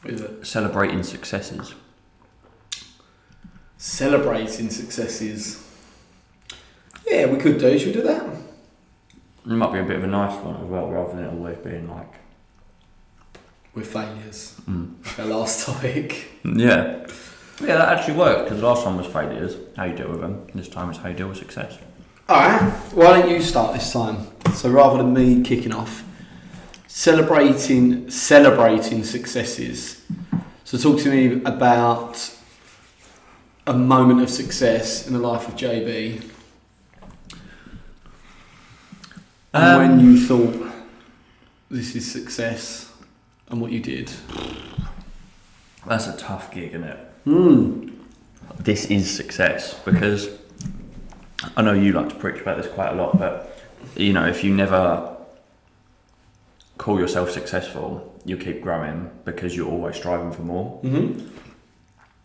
What is it? Celebrating successes. Celebrating successes. Yeah, we could do. Should we do that? It might be a bit of a nice one as well, rather than it always being like... With failures. Our last topic. Yeah. Yeah, that actually worked, because the last one was failures, how you deal with them. This time it's how you deal with success. Alright, why don't you start this time? So rather than me kicking off, celebrating successes. So talk to me about a moment of success in the life of JB. And when you thought this is success and what you did. That's a tough gig, isn't it? This is success, because I know you like to preach about this quite a lot, but you know, if you never call yourself successful, you keep growing because you're always striving for more.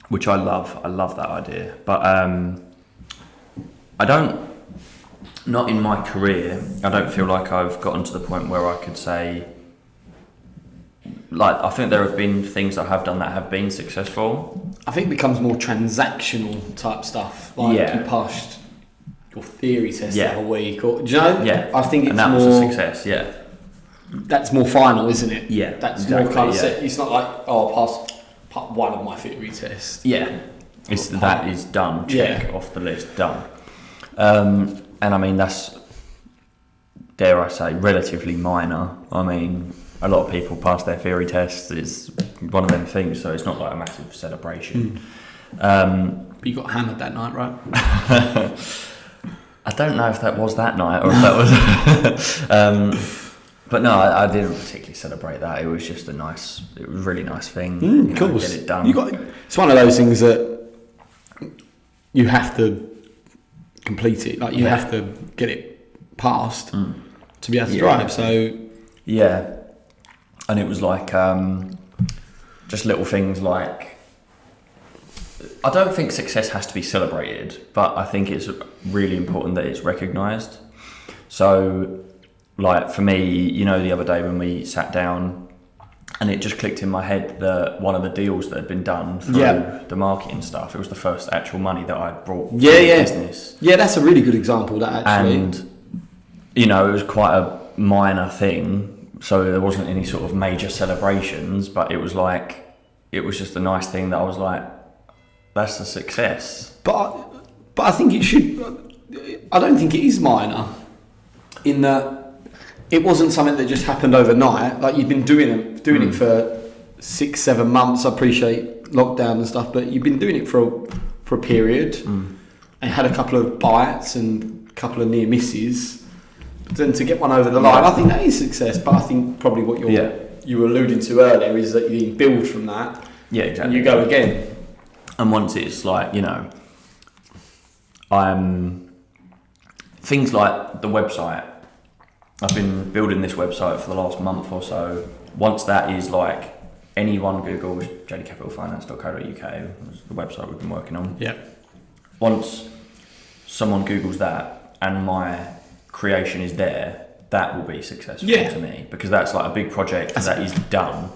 Which I love. I love that idea. But I don't, not in my career, I don't feel like I've gotten to the point where I could say, like, I think there have been things I have done that have been successful. I think it becomes more transactional type stuff. Like you passed your theory test the other week, or do you know? Yeah. I think it's and that more was a success. Yeah. That's more final, isn't it? Yeah. That's exactly, more kind of set. It's not like, oh, I passed part one of my theory test. Yeah. It's that is done. Check off the list. Done. And I mean, that's, dare I say, relatively minor. I mean, a lot of people pass their theory tests. It's one of them things, so it's not like a massive celebration. But you got hammered that night, right? I don't know if that was that night or if that was... but no, I didn't particularly celebrate that. It was just it was a really nice thing. Of course. Get it done. It's one of those things that you have to complete it. Like, you have to get it passed to be able to drive. So... Yeah. And it was like, just little things like, I don't think success has to be celebrated, but I think it's really important that it's recognised. So, like, for me, you know, the other day when we sat down, and it just clicked in my head that one of the deals that had been done through the marketing stuff, it was the first actual money that I brought to the business. Yeah, that's a really good example, that actually. And, you know, it was quite a minor thing. So there wasn't any sort of major celebrations, but it was just a nice thing that I was like, that's a success. But I think it should, I don't think it is minor, in that it wasn't something that just happened overnight. Like, you've been doing it for 6-7 months. I appreciate lockdown and stuff, but you've been doing it for a period, and had a couple of bites and a couple of near misses. Then to get one over the line, I think that is success. But I think probably what you were alluding to earlier is that you build from that. Yeah, exactly. And you go again. And once it's like, you know, things like the website. I've been building this website for the last month or so. Once that is like, anyone Googles jdcapitalfinance.co.uk, was the website we've been working on. Yeah. Once someone Googles that and my creation is there, that will be successful to me, because that's like a big project that is done,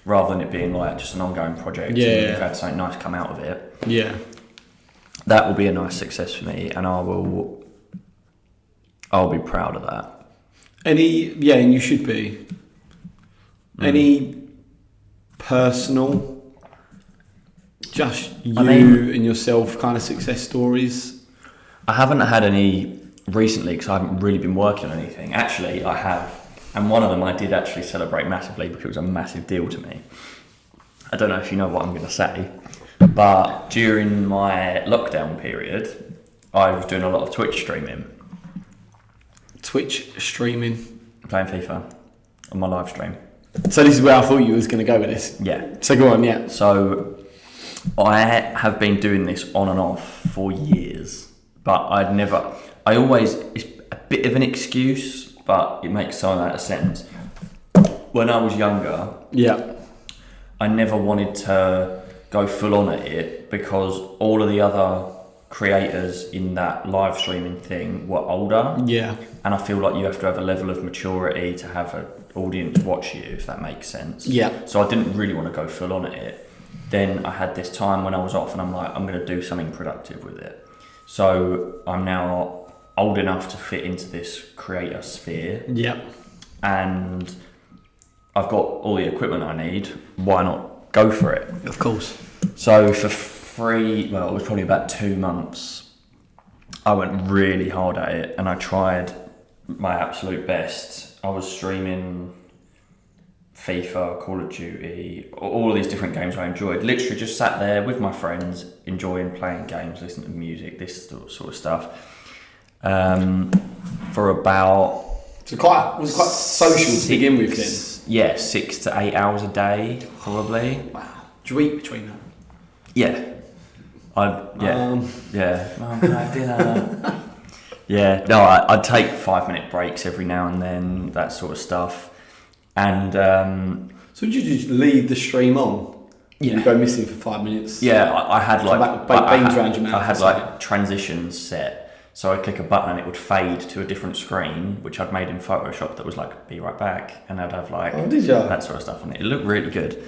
rather than it being like just an ongoing project and you've had something nice come out of it. Yeah, that will be a nice success for me, and I'll be proud of that. And you should be. Any personal, just you and yourself kind of success stories? I haven't had any recently, because I haven't really been working on anything. Actually, I have, and one of them I did actually celebrate massively, because it was a massive deal to me. I don't know if you know what I'm going to say, but during my lockdown period, I was doing a lot of Twitch streaming. Twitch streaming? Playing FIFA on my live stream. So this is where I thought you was going to go with this. Yeah. So go on, yeah. So I have been doing this on and off for years, but I always, it's a bit of an excuse, but it makes some amount of sense. When I was younger, I never wanted to go full on at it, because all of the other creators in that live streaming thing were older. Yeah. And I feel like you have to have a level of maturity to have an audience watch you, if that makes sense. Yeah. So I didn't really want to go full on at it. Then I had this time when I was off and I'm like, I'm going to do something productive with it. So I'm now old enough to fit into this creator sphere. Yep. And I've got all the equipment I need. Why not go for it? Of course. So for it was probably about 2 months, I went really hard at it and I tried my absolute best. I was streaming FIFA, Call of Duty, all of these different games I enjoyed. Literally just sat there with my friends, enjoying playing games, listening to music, this sort of stuff. For about... So it was quite social to begin with then? Yeah, 6 to 8 hours a day, probably. Wow. Do you eat between that? Yeah. Can I have dinner? Yeah, no, I'd take 5-minute breaks every now and then, that sort of stuff. And so did you just leave the stream on? Yeah. You go missing for 5 minutes? Yeah, I had like around your mouth. I had like transitions set, so I'd click a button and it would fade to a different screen, which I'd made in Photoshop that was like, be right back, and I'd have like that sort of stuff on it. It looked really good.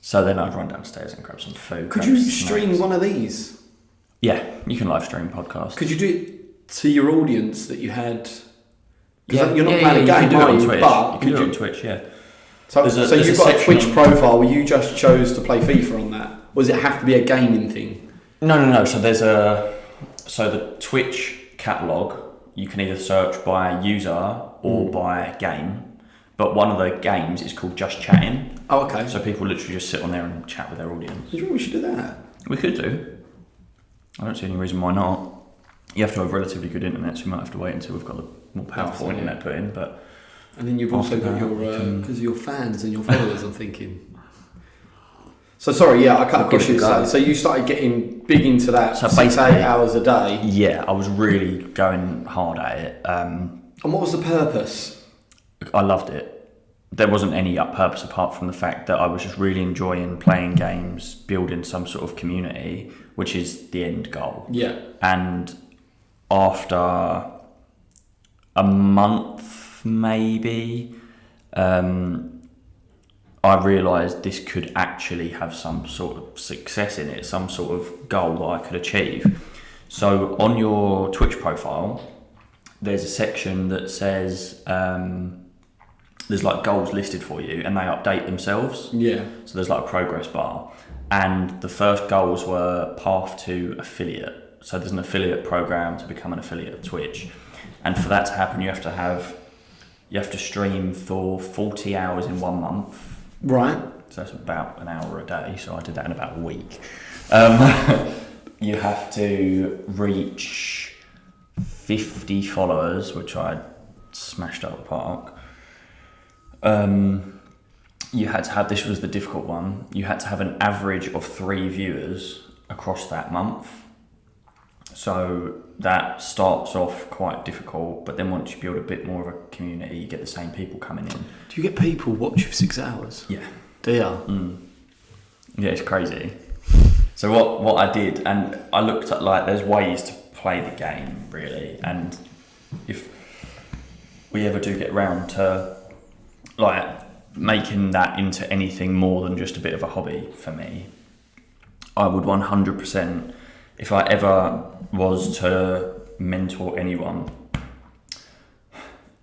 So then I'd run downstairs and grab some food. Could you stream one of these? Yeah, you can live stream podcasts. Could you do it to your audience that you had? Yeah, you're not playing a game, are you? But you can do it on Twitch, yeah. So you've got a Twitch profile where you just chose to play FIFA on that? Or does it have to be a gaming thing? No. So the Twitch catalogue, you can either search by user or by game. But one of the games is called Just Chatting. Oh, okay. So people literally just sit on there and chat with their audience. Do you think we should do that? We could do. I don't see any reason why not. You have to have relatively good internet, so you might have to wait until we've got the more powerful internet put in. But and then you've also got your because your fans and your followers. I'm thinking. So sorry, yeah, I cut across you. So you started getting big into that. So 6 8 hours a day. Yeah, I was really going hard at it. And what was the purpose? I loved it. There wasn't any purpose apart from the fact that I was just really enjoying playing games, building some sort of community, which is the end goal. Yeah. And after a month, maybe, I realised this could actually have some sort of success in it, some sort of goal that I could achieve. So on your Twitch profile, there's a section that says there's like goals listed for you and they update themselves. Yeah. So there's like a progress bar. And the first goals were path to affiliate. So there's an affiliate program to become an affiliate of Twitch. And for that to happen, you have to stream for 40 hours in 1 month. Right. So that's about an hour a day. So I did that in about a week. You have to reach 50 followers, which I smashed out of the park. You had to have, this was the difficult one, you had to have an average of 3 viewers across that month. So that starts off quite difficult, but then once you build a bit more of a community, you get the same people coming in. Do you get people watch you for 6 hours? Yeah. Do you? Yeah, it's crazy. So what I did, and I looked at like, there's ways to play the game really, and if we ever do get round to like making that into anything more than just a bit of a hobby for me, I would 100%, if I ever was to mentor anyone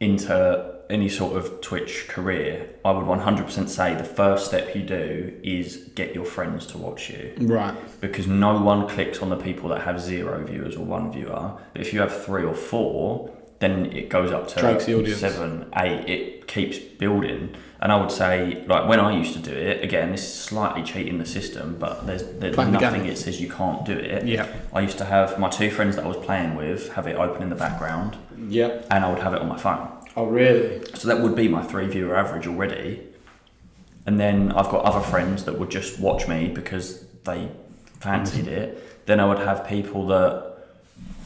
into any sort of Twitch career, I would 100% say the first step you do is get your friends to watch you. Right. Because no one clicks on the people that have 0 viewers or 1 viewer. But if you have 3 or 4, then it goes up to 7, 8. It keeps building. And I would say, like when I used to do it, again, this is slightly cheating the system, but there's nothing that says you can't do it. Yeah. I used to have my 2 friends that I was playing with have it open in the background. Yeah. And I would have it on my phone. Oh, really? So that would be my 3 viewer average already. And then I've got other friends that would just watch me because they fancied it. Then I would have people that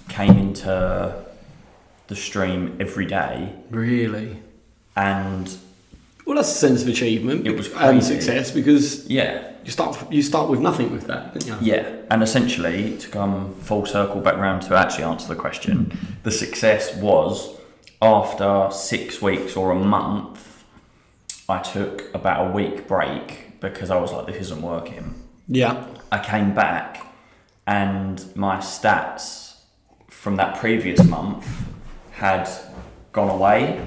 came into the stream every day. Really? And Well, that's a sense of achievement. It was and crazy. success because Yeah. you start with nothing with that, don't you? Yeah, and essentially, to come full circle back round to actually answer the question, the success was after 6 weeks or a month, I took about a week break because I was like, this isn't working. Yeah. I came back and my stats from that previous month had gone away.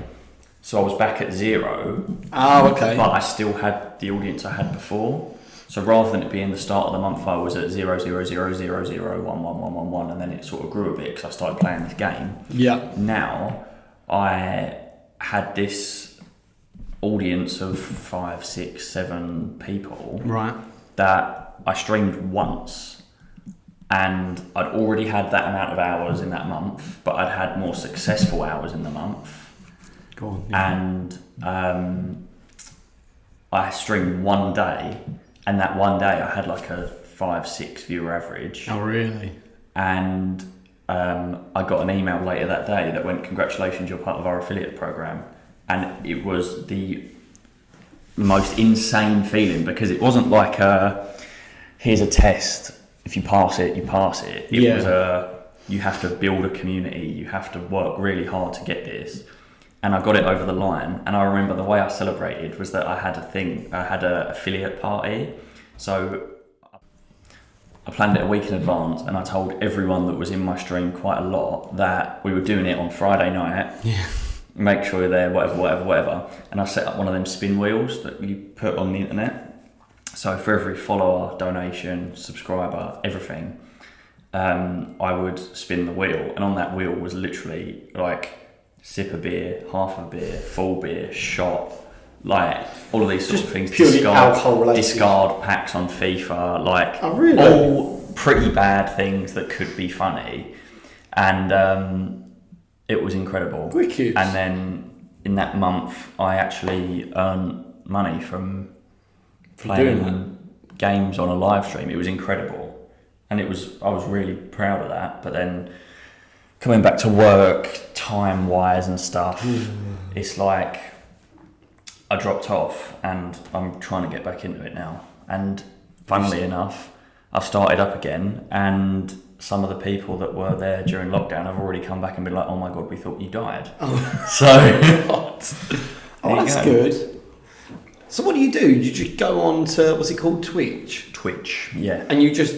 So I was back at 0. Oh, okay. But I still had the audience I had before. So rather than it being the start of the month, I was at 0, 0, 0, 0, 0, 1, 1, 1, 1, 1, and then it sort of grew a bit because I started playing this game. Yeah. Now I had this audience of 5, 6, 7 people. Right. That I streamed once, and I'd already had that amount of hours in that month, but I'd had more successful hours in the month. Go on. Yeah. And I streamed one day, and that one day I had like a 5, 6 viewer average. Oh, really? And I got an email later that day that went, congratulations, you're part of our affiliate program. And it was the most insane feeling because it wasn't like here's a test, if you pass it, you pass it. It was you have to build a community, you have to work really hard to get this. And I got it over the line, and I remember the way I celebrated was that I had an affiliate party. So I planned it a week in advance, and I told everyone that was in my stream quite a lot that we were doing it on Friday night. Yeah. Make sure you're there, whatever. And I set up one of them spin wheels that you put on the internet. So for every follower, donation, subscriber, everything, I would spin the wheel. And on that wheel was literally like sip a beer, half a beer, full beer, shot, like all of these sort of things. Purely alcohol related. Discard packs on FIFA, like really? all pretty bad things that could be funny. And it was incredible. Wicked. And then in that month, I actually earned money from playing games on a live stream. It was incredible, and I was really proud of that. But then coming back to work, time-wise and stuff, it's like I dropped off, and I'm trying to get back into it now. And funnily enough, I've started up again, and some of the people that were there during lockdown have already come back and been like, oh my God, we thought you died. Oh. So, that's good. So what do? You just go on to, what's it called, Twitch? Twitch, yeah. And you just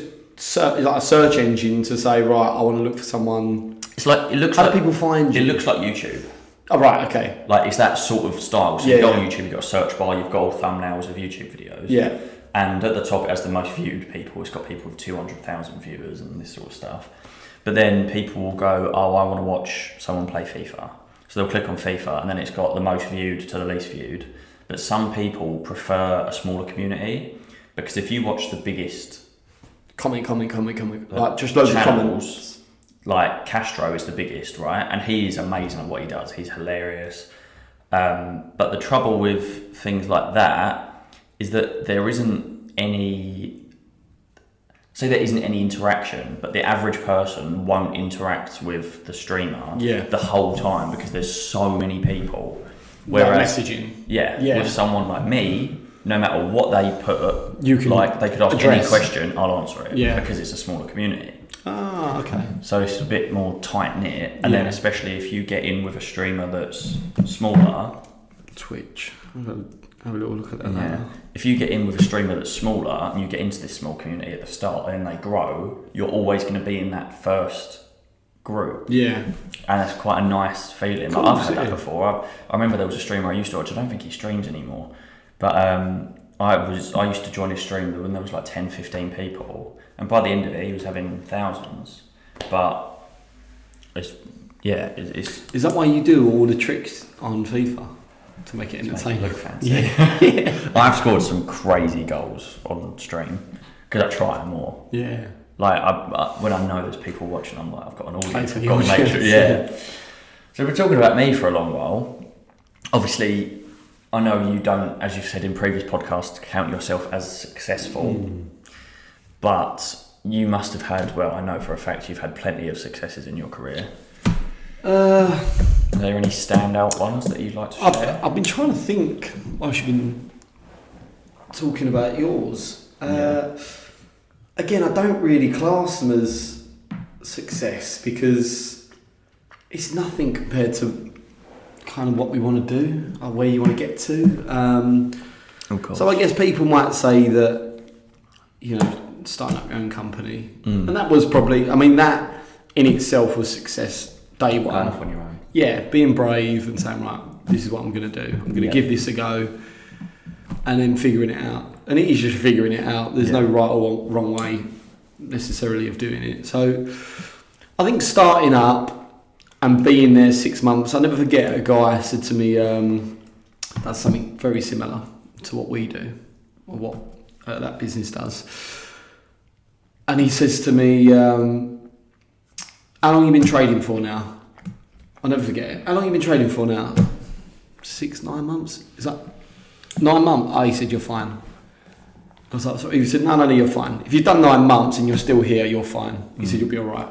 like a search engine to say, right, I want to look for someone. It's like, how do people find you? It looks like YouTube. Oh, right, okay. Like, it's that sort of style. So you go on YouTube, you've got a search bar, you've got all thumbnails of YouTube videos. Yeah. And at the top, it has the most viewed people. It's got people with 200,000 viewers and this sort of stuff. But then people will go, oh, I want to watch someone play FIFA. So they'll click on FIFA, and then it's got the most viewed to the least viewed. But some people prefer a smaller community, because if you watch the biggest... Comment. Like, just loads of comments. Like, Castro is the biggest, right? And he is amazing at what he does. He's hilarious. But the trouble with things like that is that there isn't any interaction, but the average person won't interact with the streamer the whole time because there's so many people. Whereas messaging. With someone like me, no matter what they put, you can, like, they could ask any question, I'll answer it because it's a smaller community. Ah, okay. So it's a bit more tight knit, and then especially if you get in with a streamer that's smaller. Twitch. Have a little look at that. Yeah. If you get in with a streamer that's smaller and you get into this small community at the start and then they grow, you're always going to be in that first group. Yeah. And it's quite a nice feeling. Like, I've had that before. I remember there was a streamer I used to watch. I don't think he streams anymore. But I used to join his stream when there was like 10, 15 people. And by the end of it, he was having thousands. But it's... Is that why you do all the tricks on FIFA? To make it entertaining. Look fancy. Yeah. I've scored some crazy goals on stream because I try more. Yeah. Like when I know there's people watching, I'm like, I've got an audience. I've got to make sure. Yeah. So we're talking about me for a long while. Obviously, I know you don't, as you've said in previous podcasts, count yourself as successful, but you must have had. Well, I know for a fact you've had plenty of successes in your career. Are there any standout ones that you'd like to share? I've been trying to think whilst you've been talking about yours. Again, I don't really class them as success because it's nothing compared to kind of what we want to do or where you want to get to. Of course. So I guess people might say that, you know, starting up your own company, and that was probably, I mean, that in itself was success day one. Going off on your own. Yeah, being brave and saying, right, this is what I'm going to do. I'm going to give this a go, and then figuring it out. And it is just figuring it out. There's no right or wrong way necessarily of doing it. So I think starting up and being there 6 months, I'll never forget a guy said to me, that's something very similar to what we do, or what that business does. And he says to me, how long have you been trading for now? I'll never forget it. How long have you been trading for now? 6, 9 months? Is that 9 months? Oh, he said, you're fine. I was like, sorry. He said, no, you're fine. If you've done 9 months and you're still here, you're fine. He said, you'll be all right.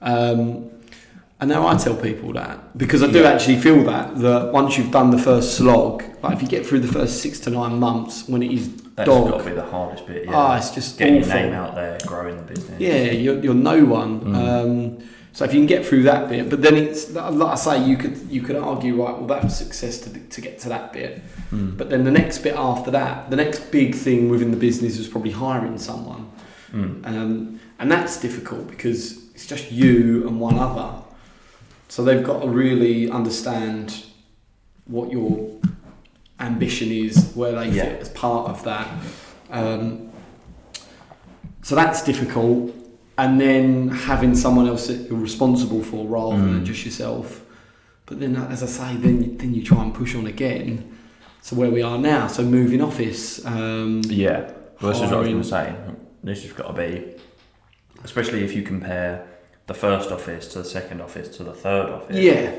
And now I tell people that, because I do actually feel that once you've done the first slog, like if you get through the first 6 to 9 months when it is that's got to be the hardest bit. Yeah. It's just getting awful. your name out there, growing the business. Yeah, you're no one. So if you can get through that bit, but then it's like I say, you could argue, right, well, that was success to get to that bit. But then the next bit after that, the next big thing within the business was probably hiring someone, and that's difficult because it's just you and one other. So they've got to really understand what your ambition is, where they fit as part of that. So that's difficult. And then having someone else that you're responsible for rather than just yourself. But then, as I say, then you try and push on again to where we are now. So moving office. Well, this is what I was going to say. This has got to be, especially if you compare the first office to the second office to the third office. Yeah.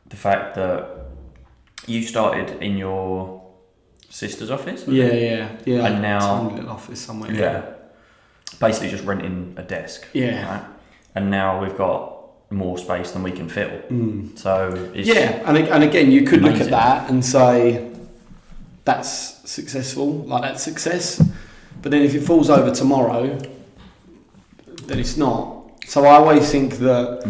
The fact that you started in your sister's office. Yeah. And now, tiny little office somewhere. Yeah. Basically just renting a desk. Yeah. Right? And now we've got more space than we can fill. So it's and again, you could amazing. look at that and say that's successful, like that's success. But then if it falls over tomorrow, then it's not. So I always think that,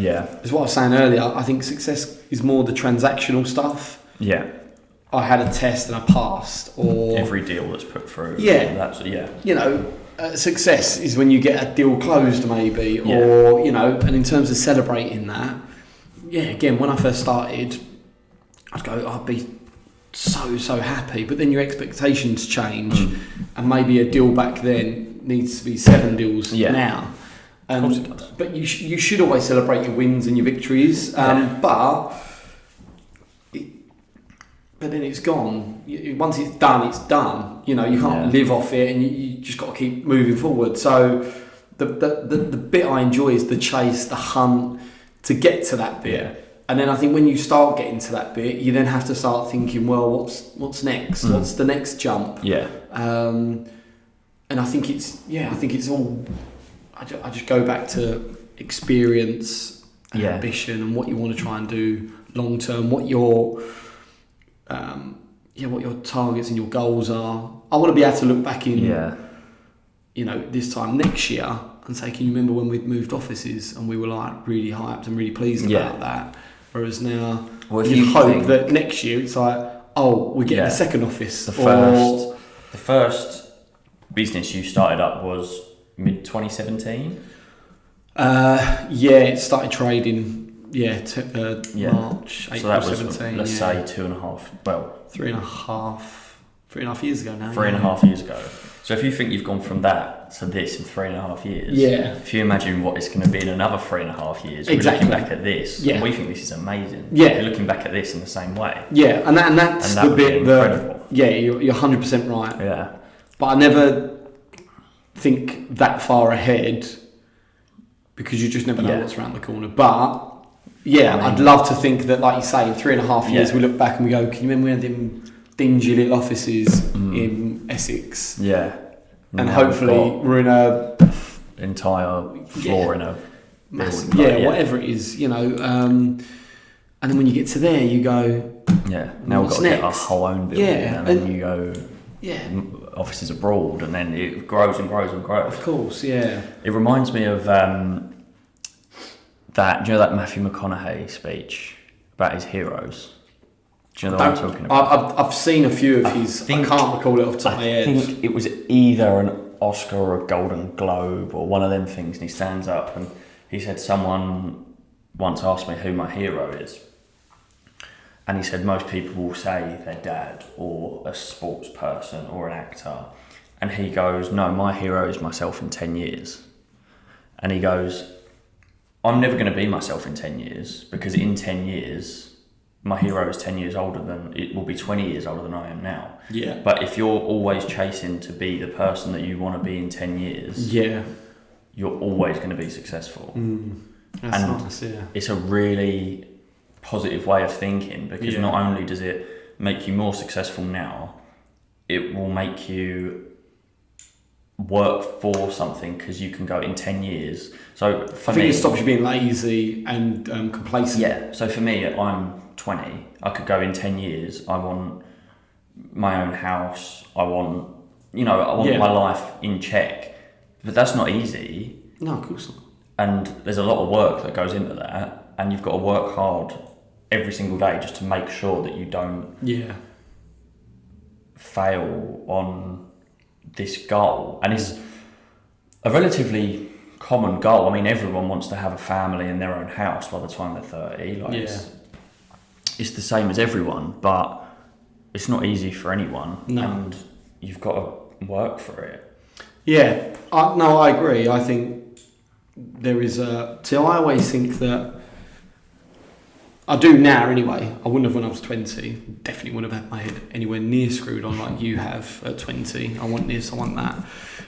as what I was saying earlier, I think success is more the transactional stuff. Yeah. I had a test and I passed, or every deal that's put through. Yeah. That's You know, success is when you get a deal closed, maybe, or you know. And in terms of celebrating that, again, when I first started, I'd be so happy. But then your expectations change, and maybe a deal back then needs to be 7 deals now. Of course it does. But you should always celebrate your wins and your victories. But then it's gone. Once it's done, it's done. You know, you can't live off it, and you just got to keep moving forward. So the bit I enjoy is the chase, the hunt to get to that bit. Yeah. And then I think when you start getting to that bit, you then have to start thinking, well, what's next? What's the next jump? Yeah. And I think it's all. I just go back to experience and ambition and what you want to try and do long term. What your targets and your goals are. I want to be able to look back in, you know, this time next year and say, can you remember when we'd moved offices and we were like really hyped and really pleased about that? Whereas now, you hope that next year it's like, oh, we're getting a second office. The first business you started up was mid 2017. It started trading. March, April, so that was 17. Let's say 2.5. Well, 3.5 years ago now. 3.5 years ago. So if you think you've gone from that to this in 3.5 years, if you imagine what it's going to be in another 3.5 years, we're looking back at this, and we think this is amazing. We're looking back at this in the same way. And that's that the bit incredible. You're 100% right. Yeah. But I never think that far ahead because you just never know what's around the corner. But I'd love to think that, like you say, in 3.5 years we look back and we go, can you remember we had them dingy little offices in Essex? Yeah. And hopefully we're in a entire floor in a massive, build, whatever it is, and then when you get to there, you go, now we've got to get our next? whole own building, and then you go, offices abroad, and then it grows and grows and grows. Of course, yeah. It reminds me of that. Do you know that Matthew McConaughey speech about his heroes? Do you know what I'm talking about? I've seen a few of his. I can't recall it off the top of my head. I think it was either an Oscar or a Golden Globe or one of them things, and he stands up and he said, someone once asked me who my hero is, and he said most people will say their dad or a sports person or an actor, and he goes, no, my hero is myself in 10 years. And he goes, I'm never going to be myself in 10 years, because in 10 years my hero is 10 years older than, it will be 20 years older than I am now. Yeah. But if you're always chasing to be the person that you want to be in 10 years, you're always going to be successful. That's and nice, yeah. It's a really positive way of thinking, because not only does it make you more successful now, it will make you work for something, because you can go in 10 years. So for me, it stops you being lazy and complacent. Yeah. So for me, I'm 20. I could go in 10 years. I want my own house. I want my life in check. But that's not easy. No, of course not. And there's a lot of work that goes into that, and you've got to work hard every single day just to make sure that you don't fail on this goal. And it's a relatively common goal. I mean, everyone wants to have a family and their own house by the time they're 30. It's the same as everyone, but it's not easy for anyone. No. And you've got to work for it. Yeah, I agree. I think there is I always think that, I do now anyway, I wouldn't have when I was 20, definitely wouldn't have had my head anywhere near screwed on like you have at 20. I want this, I want that.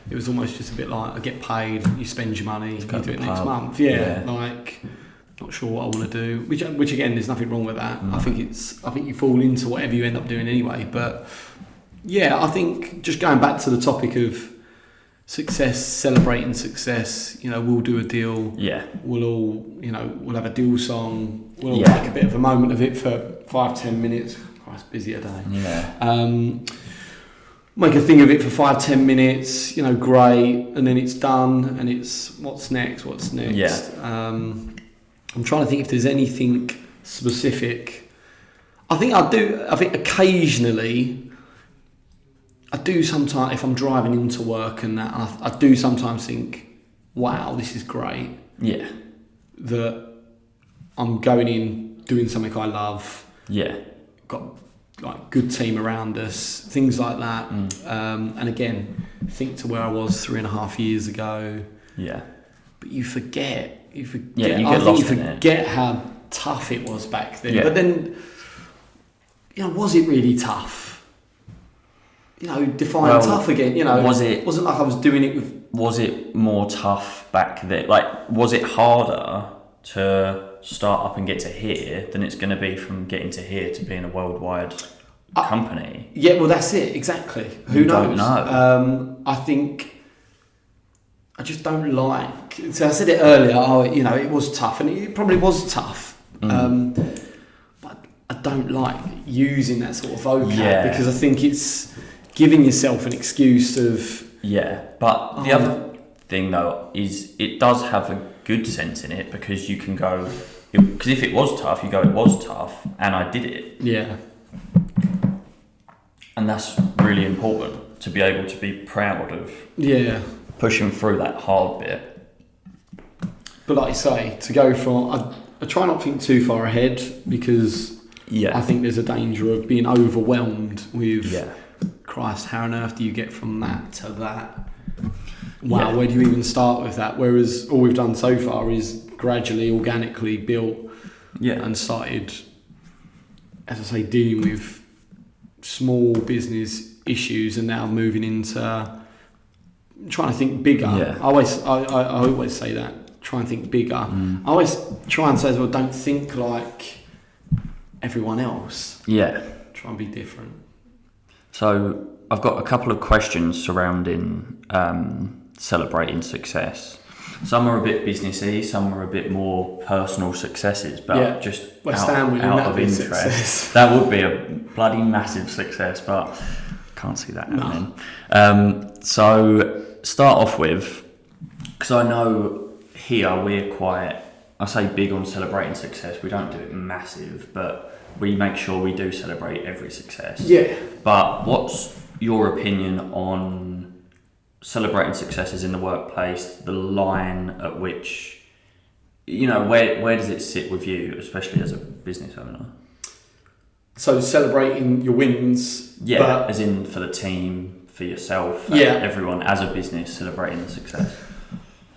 It was almost just a bit like, I get paid, you spend your money, you do it next month. Like, not sure what I want to do, which again, there's nothing wrong with that. I think you fall into whatever you end up doing anyway. But yeah, I think just going back to the topic of success, celebrating success, we'll do a deal. Yeah. We'll all, we'll have a deal song. We'll all make a bit of a moment of it for 5-10 minutes. Christ, busy a day. Yeah. Make a thing of it for 5-10 minutes, great, and then it's done, and it's what's next. Yeah. I'm trying to think if there's anything specific. I think occasionally, I do sometimes, if I'm driving into work and that, I do sometimes think, wow, this is great. Yeah. That I'm going in, doing something I love. Yeah. Got like good team around us, things like that. And again, think to where I was 3.5 years ago. Yeah. But you forget. Yeah, you get lost in it. You forget how tough it was back then. Yeah. But then, was it really tough? Define tough again. Wasn't like I was doing it with. Was it more tough back then? Like, was it harder to start up and get to here than it's going to be from getting to here to being a worldwide company? Yeah, well, that's it exactly. Who knows? Don't know. I think. I just don't like. So I said it earlier. It was tough, and it probably was tough. But I don't like using that sort of vocab because I think it's giving yourself an excuse of. Yeah, but the other thing though is it does have a good sense in it, because you can go. Because if it was tough, you go, it was tough, and I did it. Yeah. And that's really important to be able to be proud of. Yeah. Pushing through that hard bit. But like you say, to go from... I try not to think too far ahead, because I think there's a danger of being overwhelmed with, Christ, how on earth do you get from that to that? Wow, where do you even start with that? Whereas all we've done so far is gradually, organically built and started, as I say, dealing with small business issues, and now moving into... trying to think bigger. Yeah. I always say that. Try and think bigger. I always try and say as well, don't think like everyone else. Yeah. Try and be different. So I've got a couple of questions surrounding celebrating success. some are a bit businessy, some are a bit more personal successes, but just West Ham winning, out of interest. Success. That would be a bloody massive success, but can't see that happening. So start off with, because I know here we're quite, I say big on celebrating success. We don't do it massive, but we make sure we do celebrate every success. Yeah. But what's your opinion on celebrating successes in the workplace, the line at which, where does it sit with you, especially as a business owner? So celebrating your wins. Yeah, but as in for the team, for yourself, everyone as a business celebrating the success.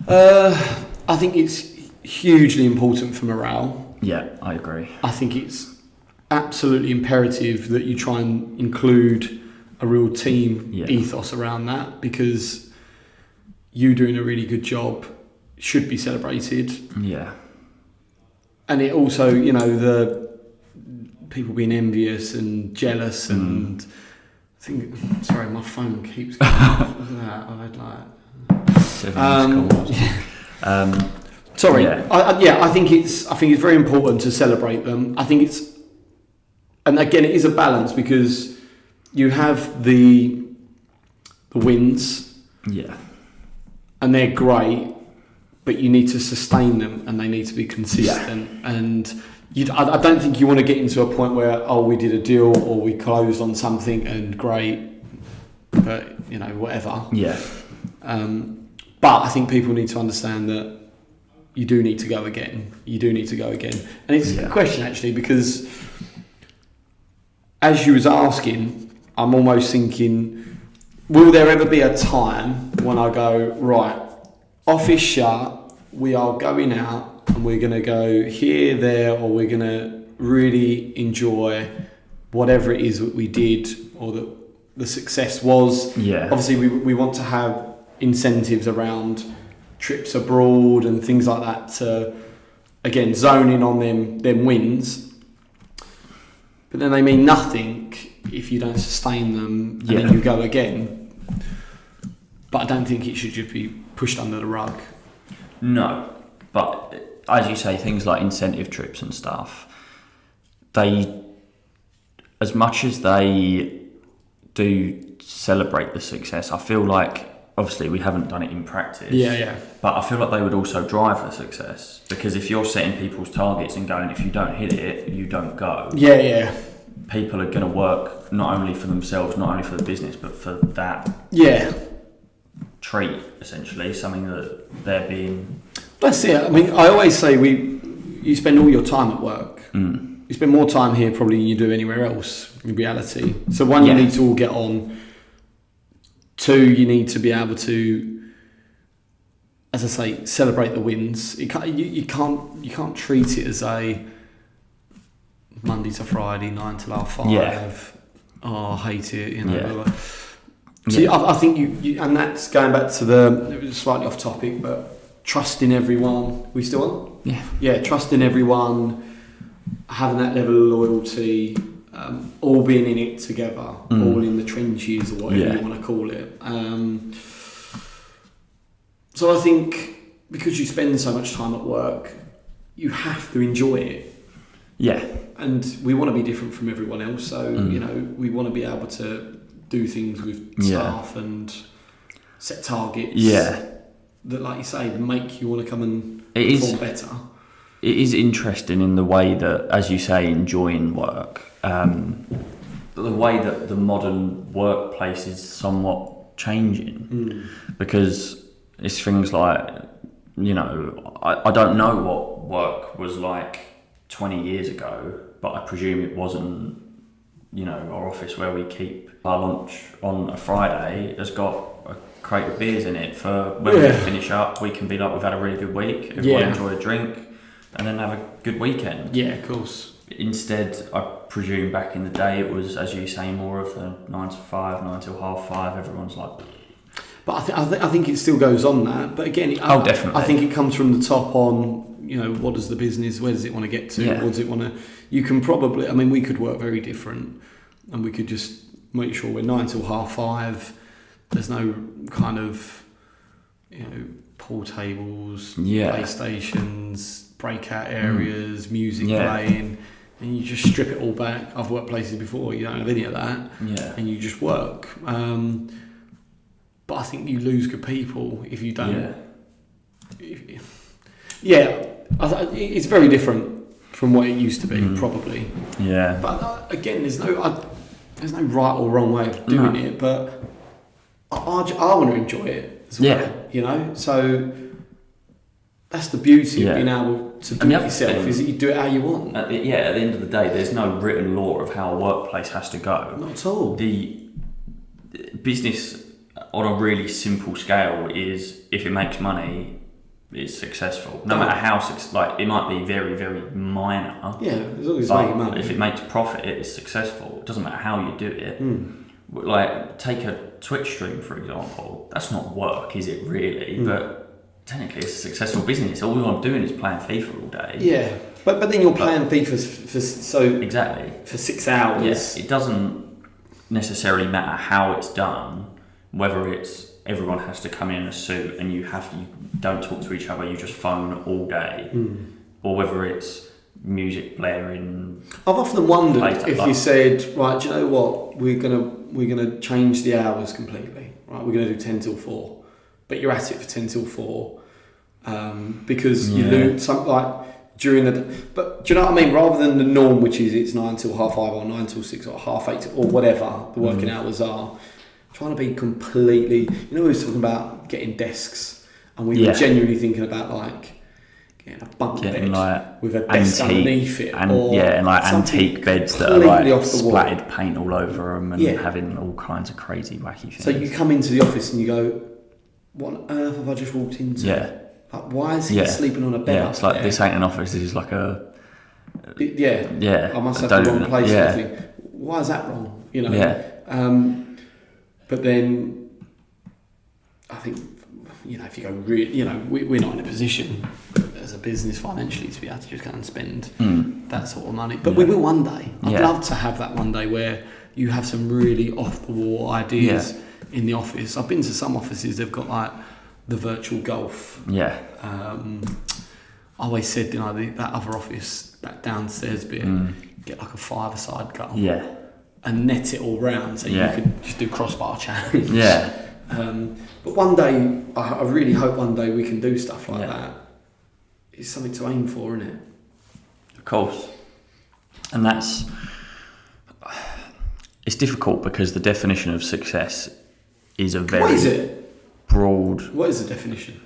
I think it's hugely important for morale. Yeah, I agree. I think it's absolutely imperative that you try and include a real team ethos around that, because you doing a really good job should be celebrated. Yeah. And it also, the people being envious and jealous and sorry, my phone keeps going off. Look at that. I had sorry. Yeah. I think it's very important to celebrate them. I think and again, it is a balance, because you have the wins. Yeah. And they're great, but you need to sustain them and they need to be consistent. Yeah. And I don't think you want to get into a point where, we did a deal or we closed on something and great, but whatever. Yeah. But I think people need to understand that you do need to go again. And it's a question actually, because as you was asking, I'm almost thinking, will there ever be a time when I go, right, office shut, we are going out and we're going to go here, there, or we're going to really enjoy whatever it is that we did or that the success was. Yeah. Obviously, we want to have incentives around trips abroad and things like that to, again, zone in on them wins. But then they mean nothing if you don't sustain them and then you go again. But I don't think it should just be pushed under the rug. No, but as you say, things like incentive trips and stuff, as much as they do celebrate the success, I feel like, obviously we haven't done it in practice. Yeah. But I feel like they would also drive the success, because if you're setting people's targets and going, if you don't hit it, you don't go. Yeah. People are going to work not only for themselves, not only for the business, but for that. Yeah. Treat, essentially, something that they're being. That's it. I mean, I always say you spend all your time at work. Mm. You spend more time here probably than you do anywhere else in reality. So one, you need to all get on. Two, you need to be able to, as I say, celebrate the wins. You can't treat it as a Monday to Friday, 9 till 5. Yeah. Oh, I hate it. So I think you, and that's going back to it was slightly off topic, but trusting everyone. We still on? Yeah. Yeah, trusting everyone, having that level of loyalty. All being in it together, all in the trenches or whatever you want to call it. So I think because you spend so much time at work, you have to enjoy it. Yeah. And we want to be different from everyone else, so we want to be able to do things with staff and set targets. Yeah. That, like you say, make you want to come and perform better. It is interesting in the way that, as you say, enjoying work. The way that the modern workplace is somewhat changing, because it's things like, I don't know what work was like 20 years ago, but I presume it wasn't, our office where we keep our lunch on a Friday has got a crate of beers in it for when we finish up, we can be like, we've had a really good week, everyone enjoy a drink and then have a good weekend. Yeah, of course. Instead, I presume back in the day it was, as you say, more of the 9 to 5, 9 till 5:30. Everyone's like. But I think it still goes on that. But again, definitely. I think it comes from the top on. What does the business? Where does it want to get to? Yeah. What does it want to? You can probably. I mean, we could work very different, and we could just make sure we're 9 till 5:30. There's no kind of, pool tables, Yeah. PlayStations, breakout areas, music Yeah. playing, and you just strip it all back. I've worked places before, you don't have any of that, Yeah. and you just work. But I think you lose good people if you don't. It's very different from what it used to be, probably. Yeah. But again, there's no right or wrong way of doing it. But I want to enjoy it as well. So that's the beauty of being able to do it yourself. Is that you do it how you want. At the end of the day, there's no written law of how a workplace has to go. Not at all. The business on a really simple scale is, if it makes money, it's successful. No matter how it might be very, very minor. Yeah, as long as it's making money. If it makes profit, it is successful. It doesn't matter how you do it. Like, take a Twitch stream, for example. That's not work, is it really? But technically, it's a successful business. All I'm doing is playing FIFA all day. Yeah, but then you're playing FIFA exactly for 6 hours. Yes, it doesn't necessarily matter how it's done, whether it's everyone has to come in a suit and you don't talk to each other, you just phone all day, or whether it's music blaring. I've often wondered if you said, right, do you know what, we're gonna change the hours completely, right? We're gonna do 10 till 4, but you're at it for 10 till 4 because you lose during the day. But do you know what I mean? Rather than the norm, which is it's 9 till 5:30 or 9 till 6 or 8:30 or whatever the working hours are. Trying to be completely, we were talking about getting desks, and we were genuinely thinking about getting a bunk bed with a desk underneath it, and antique beds that are splattered paint all over them and having all kinds of crazy wacky things. So you come into the office and you go, "What on earth have I just walked into? Why is he sleeping on a bed?" Yeah, it's like this ain't an office. This is like a I must have the wrong place. I think, why is that wrong? But then, I think, if you go we're not in a position as a business financially to be able to just go and spend that sort of money. But we will one day. I'd love to have that one day where you have some really off-the-wall ideas in the office. I've been to some offices, they've got the virtual golf. Yeah. I always said, that other office, that downstairs bit, get a 5-a-side goal. Yeah. And net it all round so you could just do crossbar challenge. Yeah. But one day, I really hope one day we can do stuff like that. It's something to aim for, isn't it? Of course. And it's difficult because the definition of success is a very... What is it? Broad... What is the definition?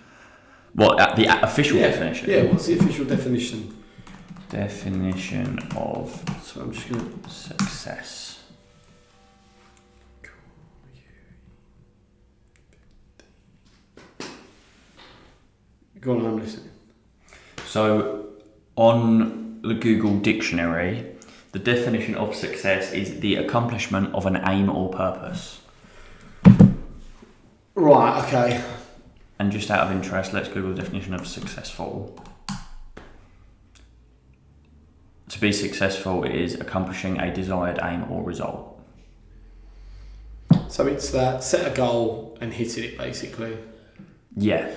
What, the official definition? Yeah, what's the official definition? Definition of... So I'm just going to... Success. Go on, I'm listening. So, on the Google Dictionary, the definition of success is the accomplishment of an aim or purpose. Right, okay. And just out of interest, let's Google the definition of successful. To be successful is accomplishing a desired aim or result. So it's that set a goal and hitting it, basically. Yeah.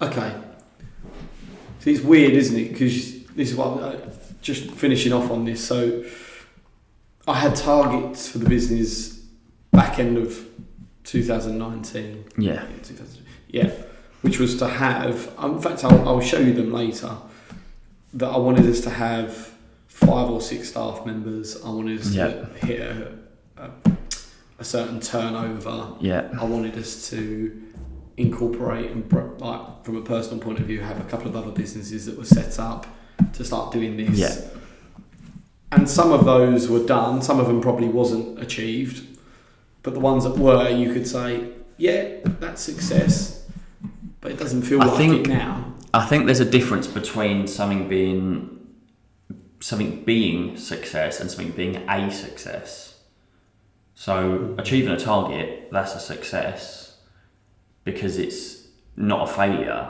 Okay. So it's weird, isn't it? Because this is what just finishing off on this. So I had targets for the business back end of 2019. Yeah. Which was to have. In fact, I'll show you them later. That I wanted us to have 5 or 6 staff members. I wanted us to hit a certain turnover. Yeah. I wanted us to incorporate and, from a personal point of view, have a couple of other businesses that were set up to start doing this. Yeah. And some of those were done. Some of them probably wasn't achieved, but the ones that were, you could say, that's success. But it doesn't feel like it now. I think there's a difference between something being success and something being a success. So achieving a target, that's a success because it's not a failure.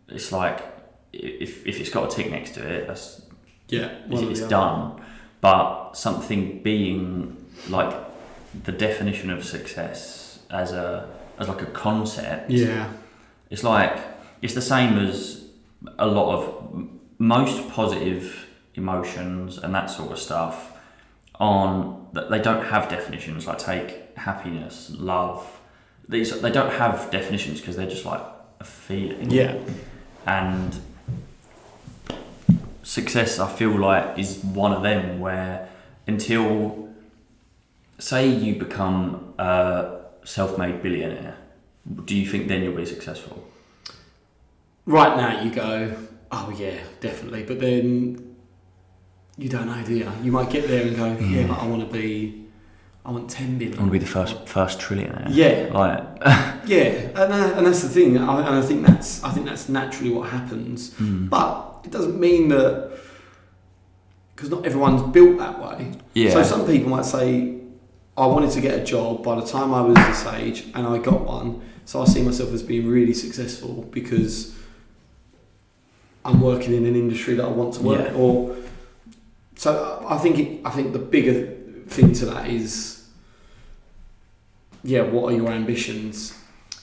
It's like if it's got a tick next to it, it's done. But something being like the definition of success as like a concept. Yeah. It's like, it's the same as a lot of most positive emotions and that sort of stuff they don't have definitions. Like take happiness, love. They don't have definitions because they're just like a feeling. Yeah. And success, I feel like, is one of them where until, say you become a self-made billionaire, do you think then you'll be successful? Right now you go, oh yeah, definitely. But then you don't know, do you? You might get there and go, yeah, but I want 10 billion. I want to be the first trillionaire. Yeah. Like. Yeah, and that's the thing. I think that's naturally what happens. But it doesn't mean that, because not everyone's built that way. Yeah. So some people might say, I wanted to get a job by the time I was this age, and I got one. So I see myself as being really successful because I'm working in an industry that I want to work. Yeah. So I think the bigger thing to that is, what are your ambitions?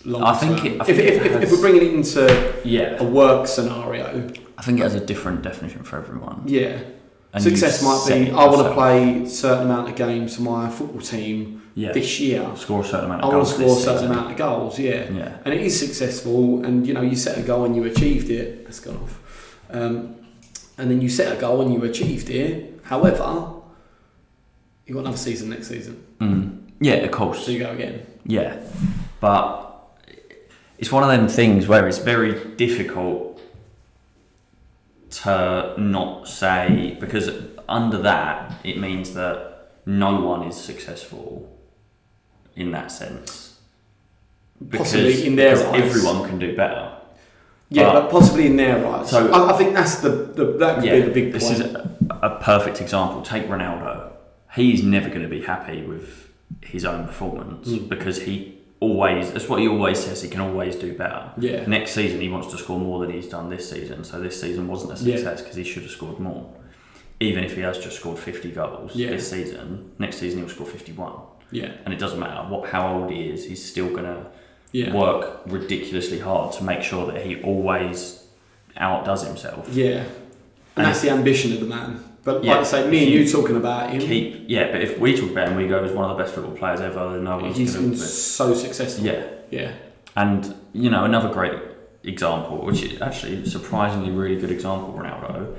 I think if we're bringing it into a work scenario, I think it has a different definition for everyone. Yeah. And success might be, I want to play a certain amount of games for my football team this year. Score a certain amount of goals. I want to score a certain amount of goals, yeah. And it is successful, and you set a goal and you achieved it. That's gone off. And then you set a goal and you achieved it. However, you've got another season next season. Yeah, of course. So you go again. Yeah. But it's one of them things where it's very difficult to not say, because under that it means that no one is successful in that sense. Possibly in their eyes. Everyone can do better. Yeah, but possibly in their eyes. So I think that's that could be the big point. This is a perfect example. Take Ronaldo. He's never going to be happy with his own performance because that's what he always says, he can always do better. Yeah. Next season he wants to score more than he's done this season, so this season wasn't a success because he should have scored more. Even if he has just scored 50 goals this season, next season he'll score 51. Yeah. And it doesn't matter how old he is, he's still going to work ridiculously hard to make sure that he always outdoes himself. Yeah. And that's the ambition of the man. But like I say, me and you talking about him. But if we talk about him, we go as one of the best football players ever, then no one's he's been so successful. Yeah. Yeah. And, another great example, which is actually surprisingly really good example, Ronaldo.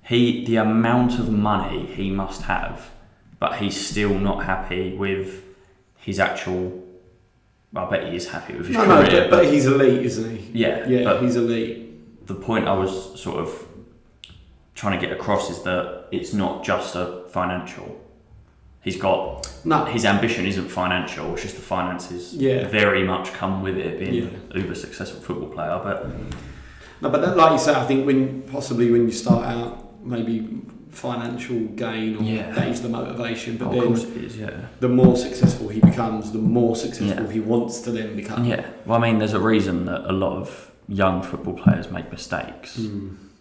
The amount of money he must have, but he's still not happy with his actual. Well, I bet he is happy with his career. But he's elite, isn't he? Yeah. Yeah, he's elite. The point I was sort of trying to get across is that it's not just a financial. His ambition isn't financial. It's just the finances very much come with it being an uber successful football player. But like you say, I think when you start out, maybe financial gain or that is the motivation. But then, of course it is. The more successful he becomes, the more successful he wants to then become. Yeah. Well, I mean, there's a reason that a lot of young football players make mistakes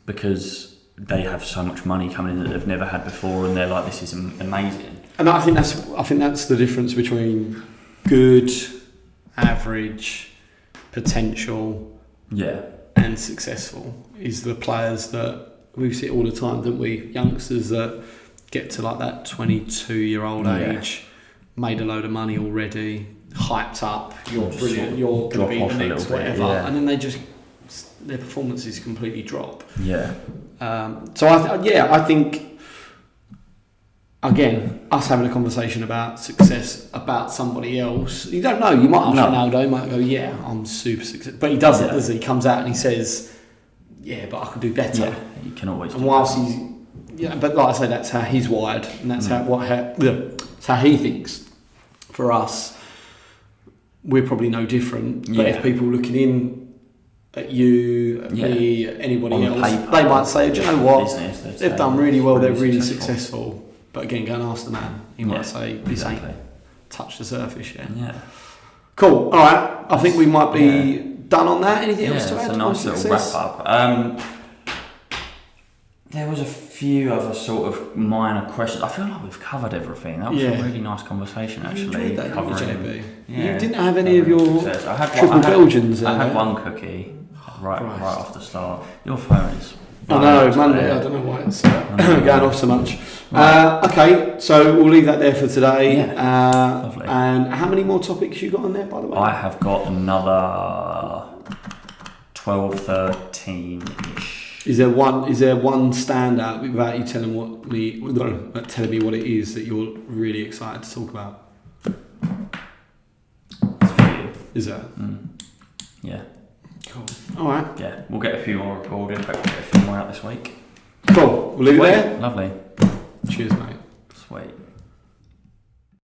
because they have so much money coming in that they've never had before, and they're like, "This is amazing." And I think that's the difference between good, average, potential, and successful. Is the players that we see all the time, don't we? Youngsters that get to like that 22-year-old age, made a load of money already, hyped up. You're brilliant. You're going to be the next whatever, and then their performances completely drop. Yeah. So I think again, us having a conversation about success about somebody else, you don't know. You might ask Ronaldo, he might go, "Yeah, I'm super successful," but he doesn't. Does he? He comes out and he says, "Yeah, but I could do better." Yeah, you can always. And whilst but like I say, that's how he's wired, and that's that's how he thinks. For us, we're probably no different. But if people looking in at you, at me, at anybody else, they might say, "Do you know what? They've done really well. They're really successful." But again, go and ask the man. He might say, "This ain't touched the surface yet." Yeah. Cool. All right. I think we might be done on that. Anything else to add? It's a nice little wrap up. There was a few other sort of minor questions. I feel like we've covered everything. That was a really nice conversation, actually. That, covering. You didn't have any of your triple Belgians. I had one cookie right off the start. Your phone is. I know, Monday. I don't know why it's going off so much. Okay, so we'll leave that there for today. Yeah, lovely. And how many more topics you got on there, by the way? I have got another 12, 13-ish. Is there one standout without you telling me what it is that you're really excited to talk about? There's a few. Is there? Yeah. Cool. All right. Yeah, we'll get a few more recorded. Hopefully get a few more out this week. Cool. We'll leave it there. Lovely. Cheers, mate. Sweet.